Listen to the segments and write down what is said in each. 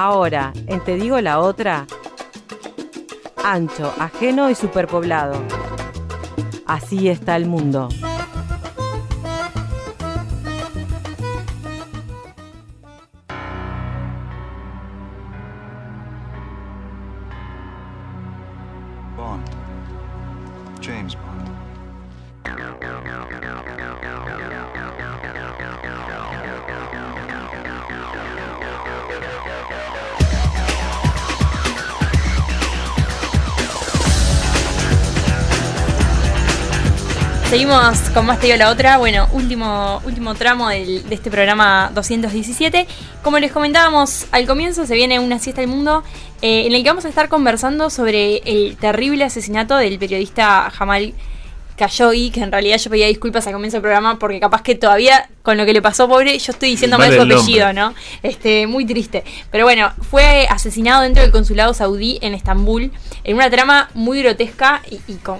Ahora, en Te digo la otra, ancho, ajeno y superpoblado. Así está el mundo. Bond. James Bond. Seguimos con más Te digo la otra. Bueno, último tramo de este programa 217. Como les comentábamos al comienzo, se viene una siesta del mundo en el que vamos a estar conversando sobre el terrible asesinato del periodista Jamal Khashoggi, que en realidad yo pedía disculpas al comienzo del programa porque capaz que todavía con lo que le pasó, pobre, yo estoy diciendo mal su apellido, ¿no? Muy triste. Pero bueno, fue asesinado dentro del consulado saudí en Estambul en una trama muy grotesca y con,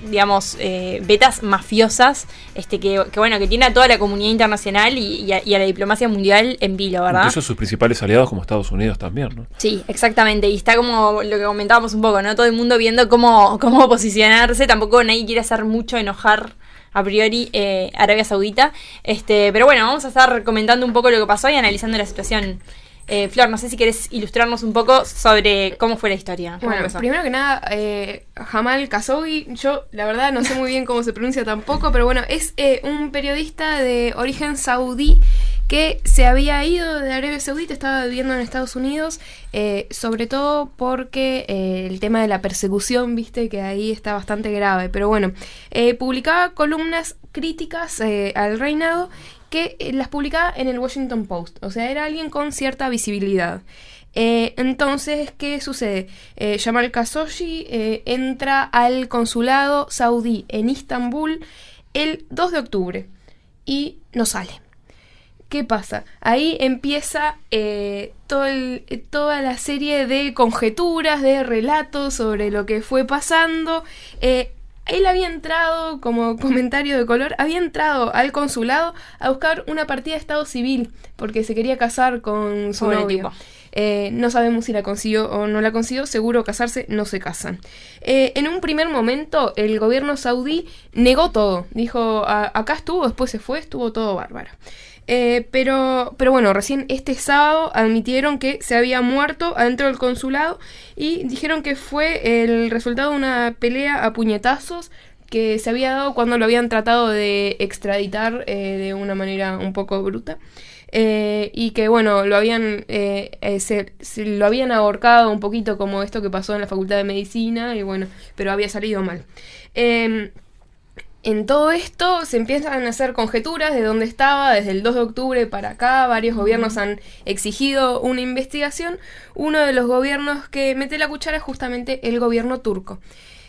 digamos, vetas mafiosas que tiene a toda la comunidad internacional y a la diplomacia mundial en vilo, ¿verdad? Incluso sus principales aliados como Estados Unidos también, ¿no? Sí, exactamente, y está como lo que comentábamos un poco, ¿no? Todo el mundo viendo cómo posicionarse, tampoco nadie quiere hacer mucho enojar a priori Arabia Saudita, pero bueno, vamos a estar comentando un poco lo que pasó y analizando la situación. Flor, no sé si querés ilustrarnos un poco sobre cómo fue la historia. Bueno, primero que nada, Jamal Khashoggi, yo la verdad no sé muy bien cómo se pronuncia tampoco, pero bueno, es un periodista de origen saudí que se había ido de Arabia Saudita, estaba viviendo en Estados Unidos, sobre todo porque el tema de la persecución, viste, que ahí está bastante grave, pero bueno, publicaba columnas críticas al reinado que las publicaba en el Washington Post, o sea, era alguien con cierta visibilidad. Entonces, ¿qué sucede? Jamal Khashoggi entra al consulado saudí en Istambul el 2 de octubre y no sale. ¿Qué pasa? Ahí empieza toda la serie de conjeturas, de relatos sobre lo que fue pasando. Él había entrado, como comentario de color, había entrado al consulado a buscar una partida de estado civil porque se quería casar con su novio. No sabemos si la consiguió o no la consiguió, seguro casarse no se casan. En un primer momento el gobierno saudí negó todo, dijo acá estuvo, después se fue, estuvo todo bárbaro. Pero bueno, recién este sábado admitieron que se había muerto adentro del consulado y dijeron que fue el resultado de una pelea a puñetazos que se había dado cuando lo habían tratado de extraditar de una manera un poco bruta. Y que bueno, lo habían lo habían ahorcado un poquito, como esto que pasó en la Facultad de Medicina, y bueno, pero había salido mal. En todo esto se empiezan a hacer conjeturas de dónde estaba desde el 2 de octubre para acá. Varios gobiernos han exigido una investigación. Uno de los gobiernos que mete la cuchara es justamente el gobierno turco.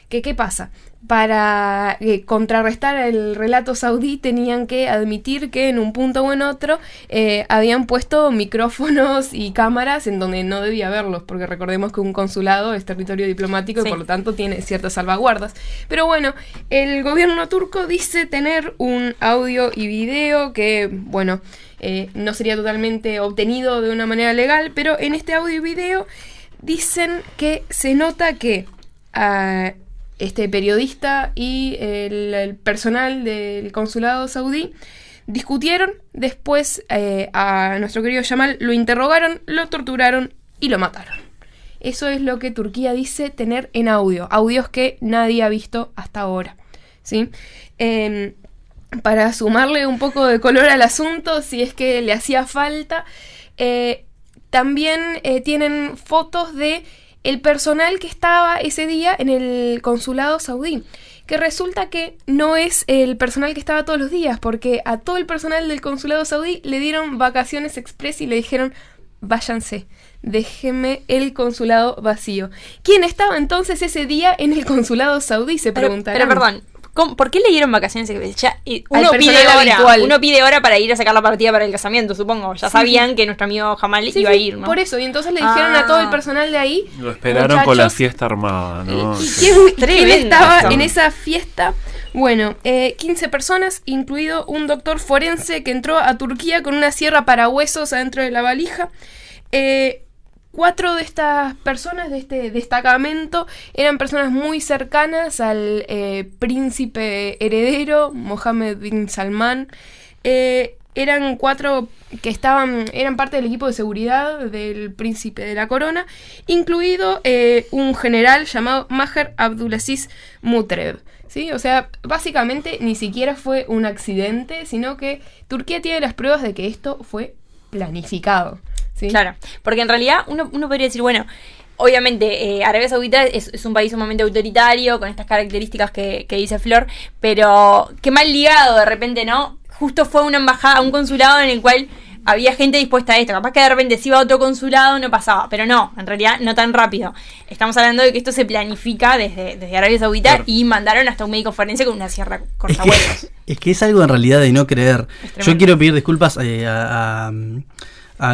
¿Qué pasa? Para contrarrestar el relato saudí tenían que admitir que en un punto o en otro habían puesto micrófonos y cámaras en donde no debía haberlos, porque recordemos que un consulado es territorio diplomático y por lo tanto tiene ciertas salvaguardas. Pero bueno, el gobierno turco dice tener un audio y video que, bueno, no sería totalmente obtenido de una manera legal, pero en este audio y video dicen que se nota que este periodista y el personal del consulado saudí discutieron, después a nuestro querido Jamal lo interrogaron, lo torturaron y lo mataron. Eso es lo que Turquía dice tener en audios que nadie ha visto hasta ahora, ¿sí? Para sumarle un poco de color al asunto, si es que le hacía falta, también tienen fotos de el personal que estaba ese día en el consulado saudí, que resulta que no es el personal que estaba todos los días, porque a todo el personal del consulado saudí le dieron vacaciones express y le dijeron, váyanse, déjenme el consulado vacío. ¿Quién estaba entonces ese día en el consulado saudí? Se preguntarán. Pero perdón, ¿por qué le dieron vacaciones? Ya, uno pide hora para ir a sacar la partida para el casamiento, supongo. Ya sabían que nuestro amigo Jamal iba a ir, ¿no? Por eso, y entonces le dijeron a todo el personal de ahí, lo esperaron con la fiesta armada, ¿no? ¿Quién estaba en esa fiesta? Bueno, 15 personas, incluido un doctor forense que entró a Turquía con una sierra para huesos adentro de la valija. 4 de estas personas de este destacamento eran personas muy cercanas al príncipe heredero, Mohammed bin Salman. Eran 4 que eran parte del equipo de seguridad del príncipe de la corona, incluido un general llamado Maher Abdulaziz Mutreb. ¿Sí? O sea, básicamente ni siquiera fue un accidente, sino que Turquía tiene las pruebas de que esto fue planificado. ¿Sí? Claro, porque en realidad uno podría decir, bueno, obviamente Arabia Saudita es un país sumamente autoritario, con estas características que dice Flor, pero qué mal ligado de repente, ¿no? Justo fue una embajada, un consulado en el cual había gente dispuesta a esto. Capaz que de repente si iba a otro consulado no pasaba, pero no, en realidad no tan rápido. Estamos hablando de que esto se planifica desde Arabia Saudita, claro. Y mandaron hasta un médico forense con una sierra cortahuesos. Es que es algo en realidad de no creer. Yo quiero pedir disculpas a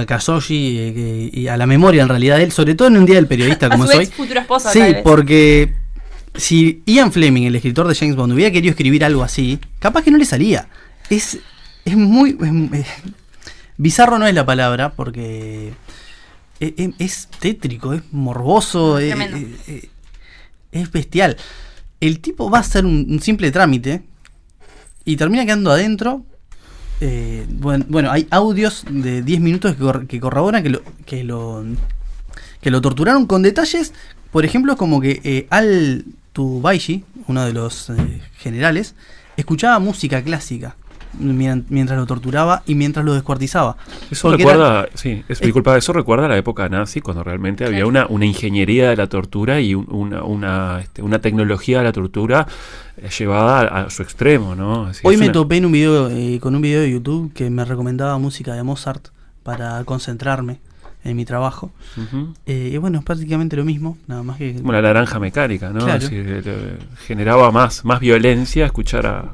Khashoggi y a la memoria en realidad de él, sobre todo en un día del periodista como a su soy. Ex futura esposa, sí, tal vez. Porque si Ian Fleming, el escritor de James Bond, hubiera querido escribir algo así, capaz que no le salía. Es muy... bizarro no es la palabra, porque es tétrico, es morboso, es bestial. El tipo va a hacer un simple trámite y termina quedando adentro. Bueno, hay audios de 10 minutos que corroboran que lo torturaron con detalles, por ejemplo, como que Al-Tubayshi, uno de los generales, escuchaba música clásica mientras lo torturaba y mientras lo descuartizaba. Eso recuerda, eso recuerda a la época nazi, cuando realmente había una ingeniería de la tortura y una tecnología de la tortura llevada a su extremo, ¿no? Hoy me topé en un video con un video de YouTube que me recomendaba música de Mozart para concentrarme en mi trabajo. Uh-huh. Y bueno, es prácticamente lo mismo, nada más que... Como la naranja mecánica, ¿no? Claro. Es decir, generaba más violencia escuchar a...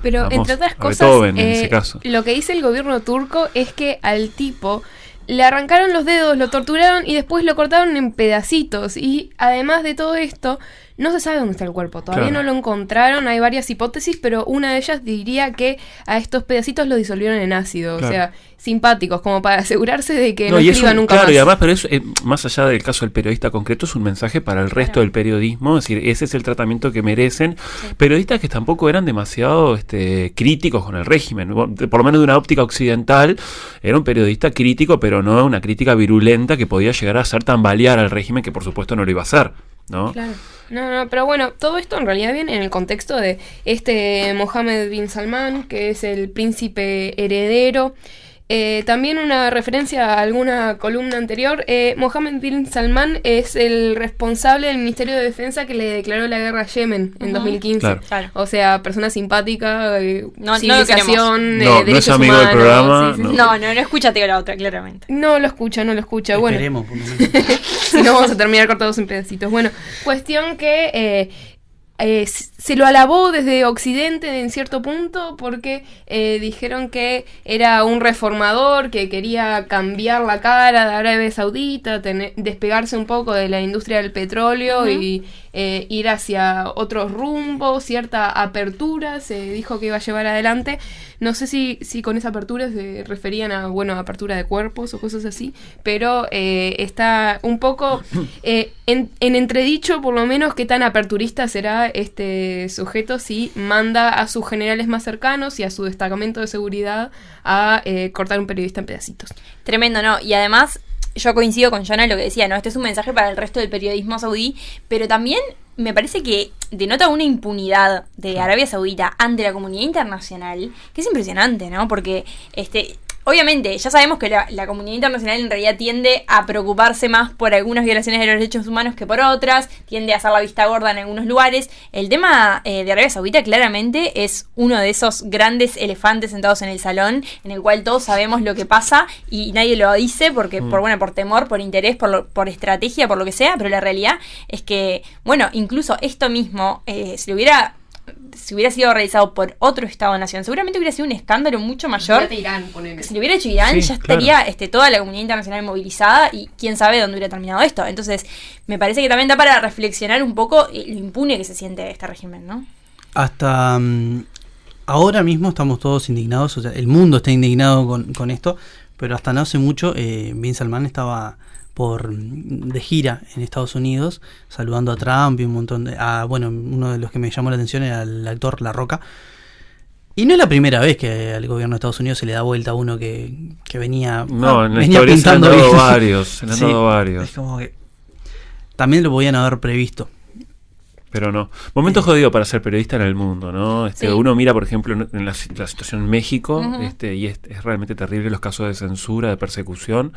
Pero entre otras cosas, Beethoven, en ese caso. Lo que dice el gobierno turco es que al tipo le arrancaron los dedos, lo torturaron y después lo cortaron en pedacitos. Y además de todo esto, no se sabe dónde está el cuerpo. Todavía no lo encontraron, hay varias hipótesis, pero una de ellas diría que a estos pedacitos los disolvieron en ácido. Claro. O sea, simpáticos, como para asegurarse de que no escriba nunca más. Claro, y además, pero eso, más allá del caso del periodista concreto, es un mensaje para el resto del periodismo. Es decir, ese es el tratamiento que merecen periodistas que tampoco eran demasiado críticos con el régimen. Por lo menos de una óptica occidental, era un periodista crítico, pero no una crítica virulenta que podía llegar a hacer tambalear al régimen, que por supuesto no lo iba a hacer, ¿no? Claro. No, pero bueno, todo esto en realidad viene en el contexto de Mohammed bin Salman, que es el príncipe heredero. También una referencia a alguna columna anterior, Mohammed bin Salman es el responsable del Ministerio de Defensa que le declaró la guerra a Yemen en 2015. Claro. O sea, persona simpática, civilización, no derechos es amigo humanos, del programa. Sí. No escucha Tío la otra, claramente. No lo escucha. Esperemos, bueno, si no vamos a terminar cortados en pedacitos. Bueno, cuestión que... se lo alabó desde Occidente en cierto punto porque dijeron que era un reformador que quería cambiar la cara de Arabia Saudita, despegarse un poco de la industria del petróleo y ir hacia otros rumbos, cierta apertura se dijo que iba a llevar adelante. No sé si con esa apertura se referían a apertura de cuerpos o cosas así, pero está un poco en entredicho, por lo menos, qué tan aperturista será este sujeto si manda a sus generales más cercanos y a su destacamento de seguridad a cortar un periodista en pedacitos. Tremendo, ¿no? Y además, yo coincido con Jonah en lo que decía, ¿no? Este es un mensaje para el resto del periodismo saudí, pero también me parece que denota una impunidad de Arabia Saudita ante la comunidad internacional que es impresionante, ¿no? Porque obviamente ya sabemos que la comunidad internacional en realidad tiende a preocuparse más por algunas violaciones de los derechos humanos que por otras, tiende a hacer la vista gorda en algunos lugares. El tema de Arabia Saudita claramente es uno de esos grandes elefantes sentados en el salón, en el cual todos sabemos lo que pasa y nadie lo dice porque por temor, por interés, por estrategia, por lo que sea, pero la realidad es que, incluso esto mismo, si hubiera sido realizado por otro Estado-nación, seguramente hubiera sido un escándalo mucho mayor. Si lo hubiera hecho Irán, ya estaría toda la comunidad internacional movilizada y quién sabe dónde hubiera terminado esto. Entonces, me parece que también da para reflexionar un poco lo impune que se siente este régimen, ¿no? Hasta ahora mismo estamos todos indignados, o sea, el mundo está indignado con esto, pero hasta no hace mucho Bin Salman estaba de gira en Estados Unidos, saludando a Trump y un montón de... uno de los que me llamó la atención era el actor La Roca. Y no es la primera vez que al gobierno de Estados Unidos se le da vuelta a uno que venía, No, en la venía historia se han pintando dado bien. varios, se le han dado varios. Es como que también lo podían haber previsto. Pero no. Momento jodido para ser periodista en el mundo, ¿no? Sí. Uno mira, por ejemplo, en la situación en México, Ujú. y es realmente terrible los casos de censura, de persecución.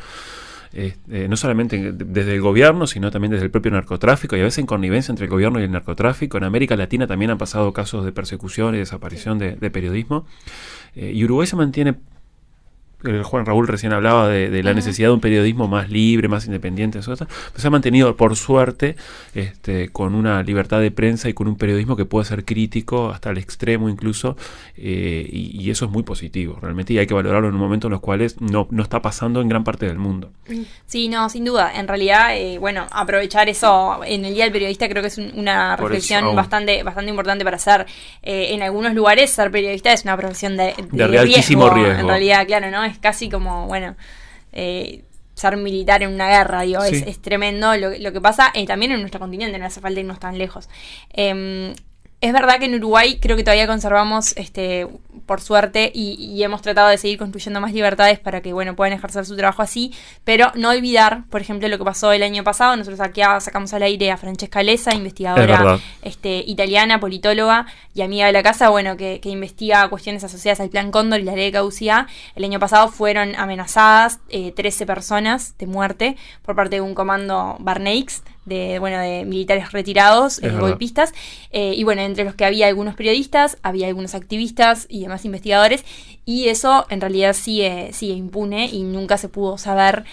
No solamente desde el gobierno, sino también desde el propio narcotráfico, y a veces en connivencia entre el gobierno y el narcotráfico. En América Latina también han pasado casos de persecución y desaparición de periodismo. Y Uruguay se mantiene... Juan Raúl recién hablaba de la necesidad de un periodismo más libre, más independiente, pues se ha mantenido, por suerte, con una libertad de prensa y con un periodismo que puede ser crítico hasta el extremo incluso, y eso es muy positivo realmente, y hay que valorarlo en un momento en los cuales no está pasando en gran parte del mundo. Sí, no, sin duda. En realidad, aprovechar eso en el Día del Periodista creo que es una Por reflexión eso, bastante importante para hacer. En algunos lugares ser periodista es una profesión de altísimo riesgo. En realidad, claro, ¿no? Es casi como, ser militar en una guerra, digo, Sí. es tremendo lo que pasa también en nuestro continente, no hace falta irnos tan lejos. Es verdad que en Uruguay creo que todavía conservamos, por suerte, y hemos tratado de seguir construyendo más libertades para que, puedan ejercer su trabajo así, pero no olvidar, por ejemplo, lo que pasó el año pasado. Nosotros aquí sacamos al aire a Francesca Lessa, Es investigadora verdad. italiana, politóloga y amiga de la casa, que investiga cuestiones asociadas al Plan Cóndor y la ley de caducidad. El año pasado fueron amenazadas 13 personas de muerte por parte de un comando Barneix, de militares retirados, Es verdad. golpistas, y entre los que había algunos periodistas, había algunos activistas y demás investigadores, y eso en realidad sigue impune y nunca se pudo saber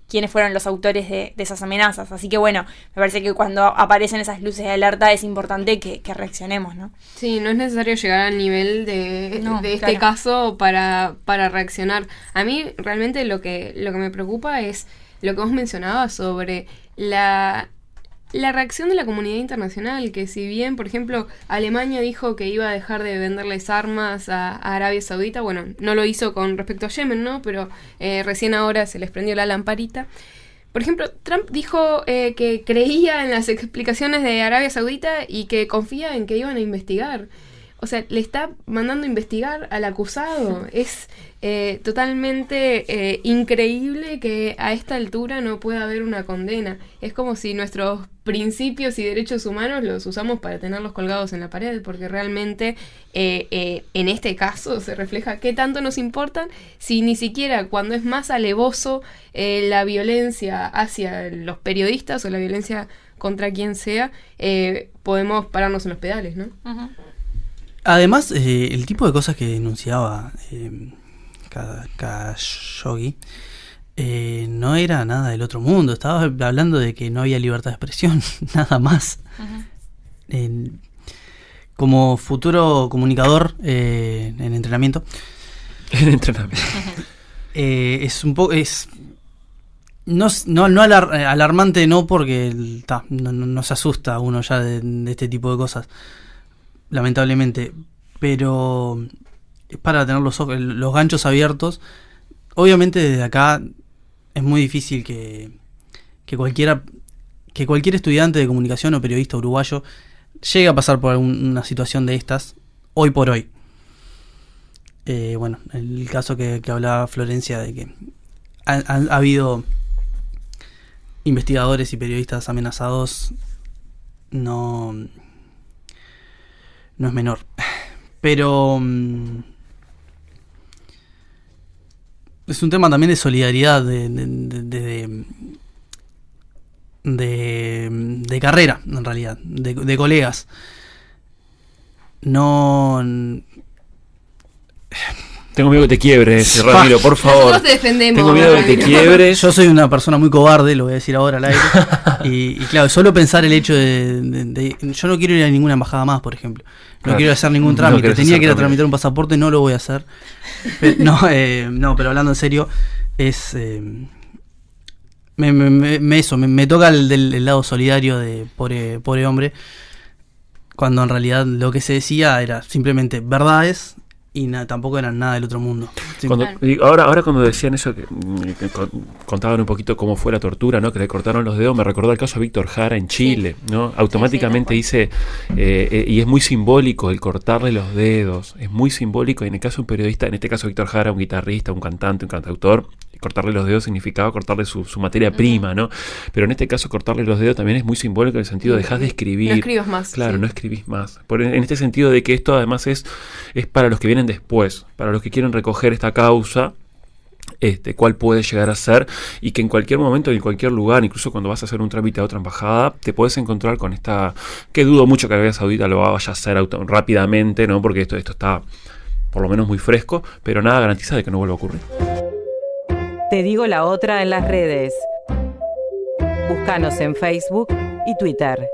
quiénes fueron los autores de esas amenazas. Así que me parece que cuando aparecen esas luces de alerta es importante que reaccionemos, ¿no? Sí, no es necesario llegar al nivel de este claro. caso para reaccionar. A mí realmente lo que me preocupa es lo que vos mencionabas sobre la reacción de la comunidad internacional, que si bien, por ejemplo, Alemania dijo que iba a dejar de venderles armas a Arabia Saudita, no lo hizo con respecto a Yemen, ¿no? Pero recién ahora se les prendió la lamparita. Por ejemplo, Trump dijo que creía en las explicaciones de Arabia Saudita y que confía en que iban a investigar. O sea, le está mandando a investigar al acusado. Es totalmente increíble que a esta altura no pueda haber una condena. Es como si nuestros principios y derechos humanos los usamos para tenerlos colgados en la pared, porque realmente en este caso se refleja qué tanto nos importan, si ni siquiera cuando es más alevoso la violencia hacia los periodistas o la violencia contra quien sea, podemos pararnos en los pedales, ¿no? Uh-huh. Además, el tipo de cosas que denunciaba Khashoggi no era nada del otro mundo. Estaba hablando de que no había libertad de expresión, nada más. Uh-huh. Como futuro comunicador en entrenamiento, En entrenamiento. es un poco... No alarmante, no, porque no se asusta uno ya de este tipo de cosas, lamentablemente, pero es para tener los ganchos abiertos. Obviamente desde acá es muy difícil que cualquier estudiante de comunicación o periodista uruguayo llegue a pasar por una situación de estas hoy por hoy. El caso que hablaba Florencia, de que ha habido investigadores y periodistas amenazados, no es menor. Pero es un tema también de solidaridad, de carrera, en realidad, de colegas. Tengo miedo que te quiebres, Ramiro, por favor. Nosotros te defendemos. Tengo miedo de que te Ramiro. quiebres. Yo soy una persona muy cobarde, lo voy a decir ahora al aire. y claro, solo pensar el hecho de yo no quiero ir a ninguna embajada más, por ejemplo. No Claro. quiero hacer ningún No trámite. querés Tenía hacer que ir a trámite. tramitar un pasaporte, no lo voy a hacer. Pero hablando en serio, es me toca el lado solidario de pobre hombre, cuando en realidad lo que se decía era simplemente verdades y tampoco eran nada del otro mundo. Sí. Y ahora cuando decían eso, contaban un poquito cómo fue la tortura, ¿no? Que le cortaron los dedos, me recordó el caso de Víctor Jara en Chile, ¿no? Automáticamente dice, y es muy simbólico el cortarle los dedos, es muy simbólico, y en el caso de un periodista, en este caso Víctor Jara, un guitarrista, un cantante, un cantautor, cortarle los dedos significaba cortarle su materia prima, ¿no? Pero en este caso cortarle los dedos también es muy simbólico en el sentido de dejas de escribir. No escribas más. Claro, sí. no escribís más. En este sentido de que esto además es para los que vienen después, para los que quieren recoger esta causa, cuál puede llegar a ser, y que en cualquier momento, en cualquier lugar, incluso cuando vas a hacer un trámite a otra embajada, te puedes encontrar con esta, que dudo mucho que Arabia Saudita lo vaya a hacer rápidamente, ¿no? Porque esto está por lo menos muy fresco, pero nada garantiza de que no vuelva a ocurrir. Te digo la otra en las redes. Búscanos en Facebook y Twitter.